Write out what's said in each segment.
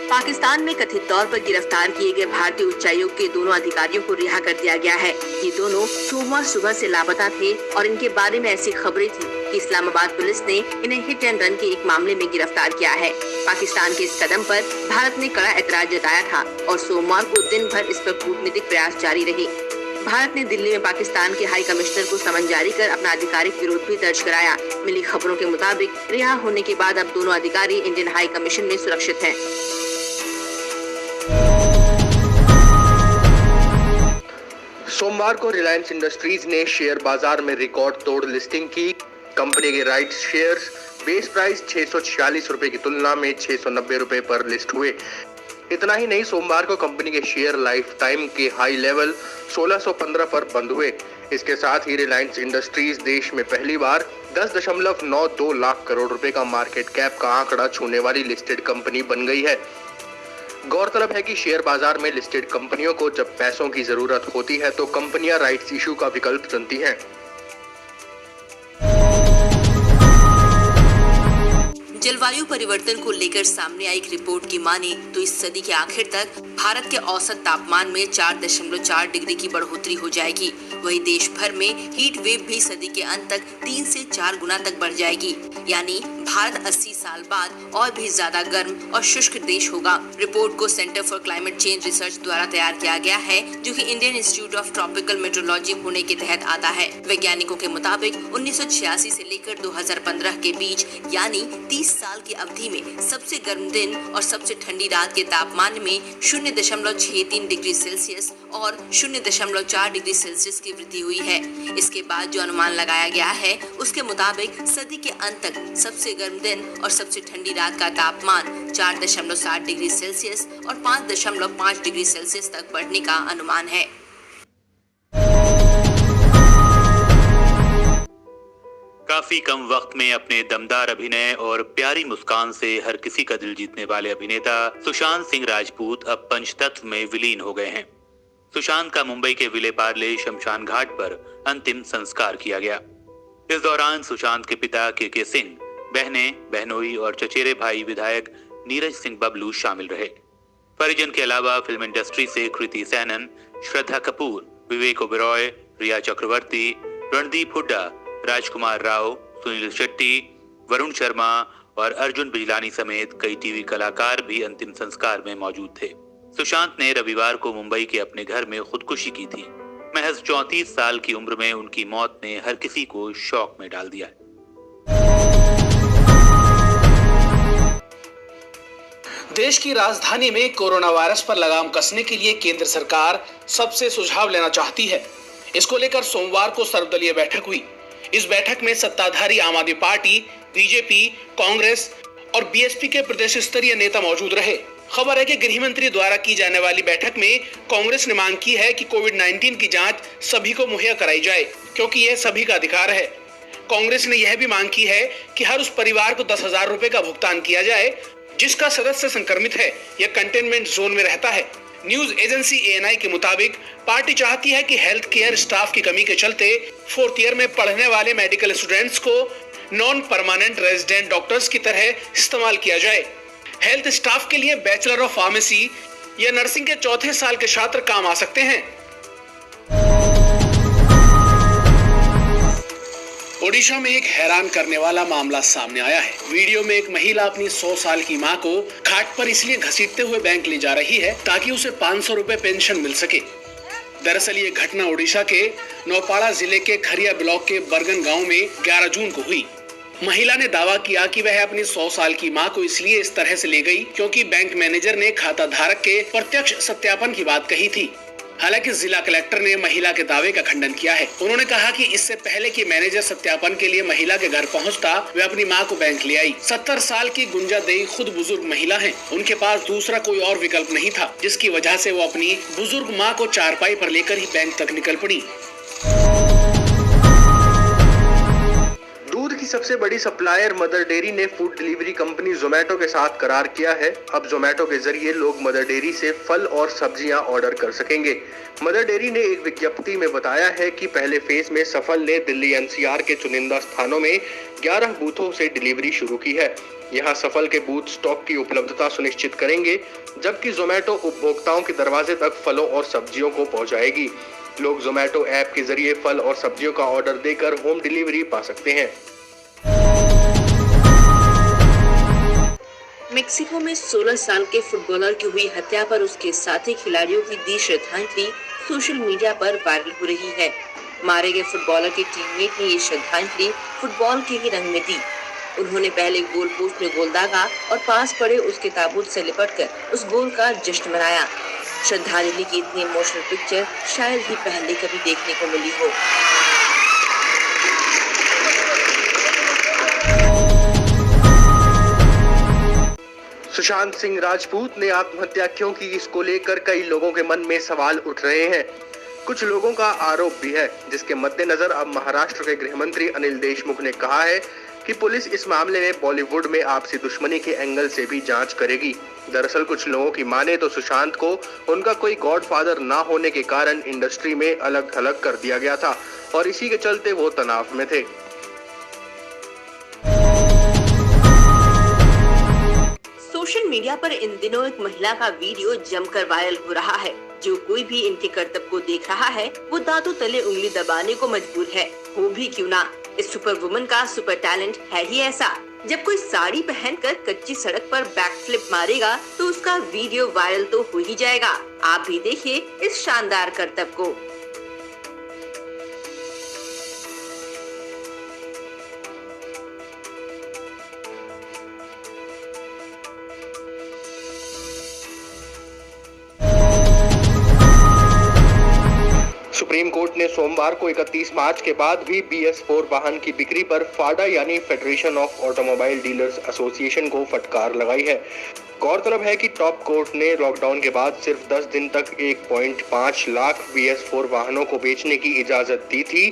पाकिस्तान में कथित तौर पर गिरफ्तार किए गए भारतीय उच्चायोग के दोनों अधिकारियों को रिहा कर दिया गया है। ये दोनों सोमवार सुबह से लापता थे और इनके बारे में ऐसी खबरें थी कि इस्लामाबाद पुलिस ने इन्हें हिट एंड रन के एक मामले में गिरफ्तार किया है। पाकिस्तान के इस कदम पर भारत ने कड़ा ऐतराज जताया था और सोमवार को दिन भर इस पर कूटनीतिक प्रयास जारी रहे। भारत ने दिल्ली में पाकिस्तान के हाई कमिश्नर को समन जारी कर अपना आधिकारिक विरोध भी दर्ज कराया। मिली खबरों के मुताबिक रिहा होने के बाद अब दोनों अधिकारी इंडियन हाई कमीशन में सुरक्षित हैं। सोमवार को रिलायंस इंडस्ट्रीज ने शेयर बाजार में रिकॉर्ड तोड़ लिस्टिंग की। कंपनी के राइट्स शेयर्स बेस प्राइस 646 रुपए की तुलना में 690 रुपए पर लिस्ट हुए। इतना ही नहीं, सोमवार को कंपनी के शेयर लाइफ टाइम के हाई लेवल 1615 पर बंद हुए। इसके साथ ही रिलायंस इंडस्ट्रीज देश में पहली बार 10.92 लाख करोड़ रुपए का मार्केट कैप का आंकड़ा छूने वाली लिस्टेड कंपनी बन गई है। गौरतलब है कि शेयर बाजार में लिस्टेड कंपनियों को जब पैसों की जरूरत होती है तो कंपनियां राइट्स इशू का विकल्प चुनती हैं। जलवायु परिवर्तन को लेकर सामने आई एक रिपोर्ट की माने तो इस सदी के आखिर तक भारत के औसत तापमान में 4.4 डिग्री की बढ़ोतरी हो जाएगी। वहीं देश भर में हीट वेव भी सदी के अंत तक 3 से 4 गुना तक बढ़ जाएगी। यानी भारत 80 साल बाद और भी ज्यादा गर्म और शुष्क देश होगा। रिपोर्ट को centre for climate change research द्वारा तैयार किया गया है, जो कि Indian institute of tropical metrology Pune के तहत आता है। वैज्ञानिकों के मुताबिक 1986 से लेकर 2015 के बीच यानी 30 साल की अवधि में सबसे गर्म दिन और सबसे ठंडी रात के तापमान में 0.63 डिग्री सेल्सियस और 0.4 डिग्री सेल्सियस की वृद्धि हुई है। इसके बाद जो अनुमान लगाया गया है उसके मुताबिक सदी के अंत तक सबसे गर्म दिन और सबसे ठंडी रात का तापमान 4.7 डिग्री सेल्सियस और 5.5 डिग्री सेल्सियस तक बढ़ने का अनुमान है। काफी कम वक्त में अपने दमदार अभिनय और प्यारी मुस्कान से हर किसी का दिल जीतने वाले अभिनेता सुशांत सिंह राजपूत अब पंचतत्व में विलीन हो गए हैं। सुशांत का मुंबई के विले पार्ले शमशान घाट पर अंतिम संस्कार किया गया। इस दौरान सुशांत के पिता के सिंह, बहनें, बहनोई और चचेरे भाई विधायक नीरज सिंह बबलू शामिल रहे। परिजन के अलावा फिल्म इंडस्ट्री से कृति सैनन, श्रद्धा कपूर, विवेक ओबेरॉय, रिया चक्रवर्ती, रणदीप हुड्डा, राजकुमार राव, सुनील शेट्टी, वरुण शर्मा और अर्जुन बिजलानी समेत कई टीवी कलाकार भी अंतिम संस्कार में मौजूद थे। सुशांत ने रविवार को मुंबई के अपने घर में खुदकुशी की थी। महज 34 साल की उम्र में उनकी मौत ने हर किसी को शौक में डाल दिया। देश की राजधानी में कोरोना वायरस पर लगाम कसने के लिए केंद्र सरकार सबसे सुझाव लेना चाहती है। इसको लेकर सोमवार को सर्वदलीय बैठक हुई। इस बैठक में सत्ताधारी आम आदमी पार्टी, बीजेपी, कांग्रेस और बीएसपी के प्रदेश स्तरीय नेता मौजूद रहे। खबर है कि गृह मंत्री द्वारा की जाने वाली बैठक में कांग्रेस ने मांग की है कि कोविड-19 की जांच सभी को मुहैया कराई जाए, क्योंकि यह सभी का अधिकार है। कांग्रेस ने यह भी मांग की है कि हर उस परिवार को 10,000 रुपए का भुगतान किया जाए जिसका सदस्य संक्रमित है या कंटेनमेंट जोन में रहता है। न्यूज एजेंसी एएनआई के मुताबिक पार्टी चाहती है कि हेल्थ केयर स्टाफ की कमी के चलते 4th ईयर में पढ़ने वाले मेडिकल स्टूडेंट्स को नॉन परमानेंट रेजिडेंट डॉक्टर्स की तरह इस्तेमाल किया जाए। हेल्थ स्टाफ के लिए बैचलर ऑफ फार्मेसी या नर्सिंग के 4थे साल के छात्र काम आ सकते हैं। ओडिशा में एक हैरान करने वाला मामला सामने आया है। वीडियो में एक महिला अपनी 100 साल की मां को खाट पर इसलिए घसीटते हुए बैंक ले जा रही है ताकि उसे 500 रुपए पेंशन मिल सके। दरअसल ये घटना ओडिशा के नौपाड़ा जिले के खरिया ब्लॉक के बरगन गांव में 11 जून को हुई। महिला ने दावा किया कि वह अपनी 100 साल की मां को इसलिए इस तरह से ले गई क्योंकि बैंक मैनेजर ने खाता धारक के प्रत्यक्ष सत्यापन की बात कही थी। हालांकि जिला कलेक्टर ने महिला के दावे का खंडन किया है। उन्होंने कहा कि इससे पहले कि मैनेजर सत्यापन के लिए महिला के घर पहुंचता, वे अपनी मां को बैंक ले आई। 70 साल की गुंजा देई खुद बुजुर्ग महिला हैं। उनके पास दूसरा कोई और विकल्प नहीं था, जिसकी वजह से वो अपनी बुजुर्ग मां को चारपाई पर लेकर ही बैंक तक निकल पड़ी। दूध की सबसे बड़ी सप्लायर मदर डेयरी ने फूड डिलीवरी कंपनी जोमेटो के साथ करार किया है। अब जोमेटो के जरिए लोग मदर डेयरी से फल और सब्जियां ऑर्डर कर सकेंगे। मदर डेयरी ने एक विज्ञप्ति में बताया है कि पहले फेज में सफल ने दिल्ली एनसीआर के चुनिंदा स्थानों में 11 बूथों से डिलीवरी शुरू की है। यहाँ सफल के बूथ स्टॉक की उपलब्धता सुनिश्चित करेंगे, जबकि जोमेटो उपभोक्ताओं के दरवाजे तक फलों और सब्जियों को पहुंचाएगी। लोग जोमेटो ऐप के जरिए फल और सब्जियों का ऑर्डर देकर होम डिलीवरी पा सकते हैं। मेक्सिको में 16 साल के फुटबॉलर की हुई हत्या पर उसके साथी खिलाड़ियों की दी श्रद्धांजलि सोशल मीडिया पर वायरल हो रही है। मारे गए फुटबॉलर के टीममेट ने ये श्रद्धांजलि फुटबॉल के ही रंग में दी। उन्होंने पहले गोल पोस्ट में गोल दागा और पास पड़े उसके ताबूत से लिपटकर उस गोल का जश्न मनाया। श्रद्धांजलि की इतनी इमोशनल पिक्चर शायद ही पहले कभी देखने को मिली हो। सुशांत सिंह राजपूत ने आत्महत्या क्यों की, इसको लेकर कई लोगों के मन में सवाल उठ रहे हैं। कुछ लोगों का आरोप भी है, जिसके मद्देनजर अब महाराष्ट्र के गृह मंत्री अनिल देशमुख ने कहा है कि पुलिस इस मामले में बॉलीवुड में आपसी दुश्मनी के एंगल से भी जांच करेगी। दरअसल कुछ लोगों की माने तो सुशांत को उनका कोई गॉडफादर ना होने के कारण इंडस्ट्री में अलग थलग कर दिया गया था और इसी के चलते वो तनाव में थे। सोशल मीडिया पर इन दिनों एक महिला का वीडियो जमकर वायरल हो रहा है। जो कोई भी इनके करतब को देख रहा है वो दांतों तले उंगली दबाने को मजबूर है। हो भी क्यों ना, इस सुपर वुमन का सुपर टैलेंट है ही ऐसा। जब कोई साड़ी पहनकर कच्ची सड़क पर बैकफ्लिप मारेगा तो उसका वीडियो वायरल तो हो ही जाएगा। आप भी देखिए इस शानदार करतब को। सुप्रीम कोर्ट ने सोमवार को 31 मार्च के बाद भी BS4 वाहन की बिक्री पर फाडा यानी federation of automobile dealers association को फटकार लगाई है। गौरतलब है कि टॉप कोर्ट ने लॉकडाउन के बाद सिर्फ 10 दिन तक 1.5 लाख BS4 वाहनों को बेचने की इजाजत दी थी।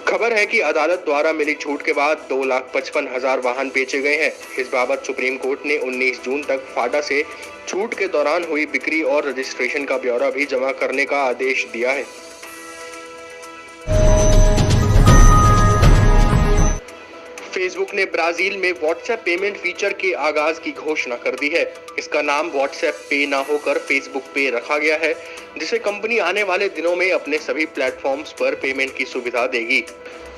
खबर है कि अदालत द्वारा मिली छूट के बाद 2,55,000 वाहन बेचे गए हैं। इस बाबत सुप्रीम कोर्ट ने 19 जून तक फाडा से छूट के दौरान हुई बिक्री और रजिस्ट्रेशन का ब्यौरा भी जमा करने का आदेश दिया है। फेसबुक ने ब्राजील में व्हाट्सएप पेमेंट फीचर के आगाज की घोषणा कर दी है। इसका नाम व्हाट्सएप पे ना होकर फेसबुक पे रखा गया है, जिसे कंपनी आने वाले दिनों में अपने सभी प्लेटफॉर्म्स पर पेमेंट की सुविधा देगी।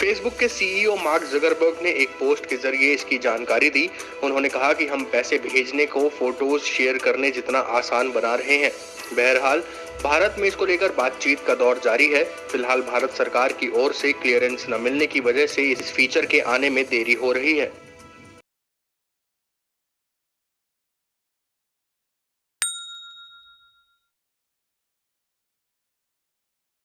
फेसबुक के CEO मार्क ज़करबर्ग ने एक पोस्ट के जरिए इसकी जानकारी दी। उन्होंने कहा कि हम पैसे भेजने को फोटोज शेयर करने जितना आसान बना रहे हैं। बहरहाल भारत में इसको लेकर बातचीत का दौर जारी है। फिलहाल भारत सरकार की ओर से क्लियरेंस न मिलने की वजह से इस फीचर के आने में देरी हो रही है।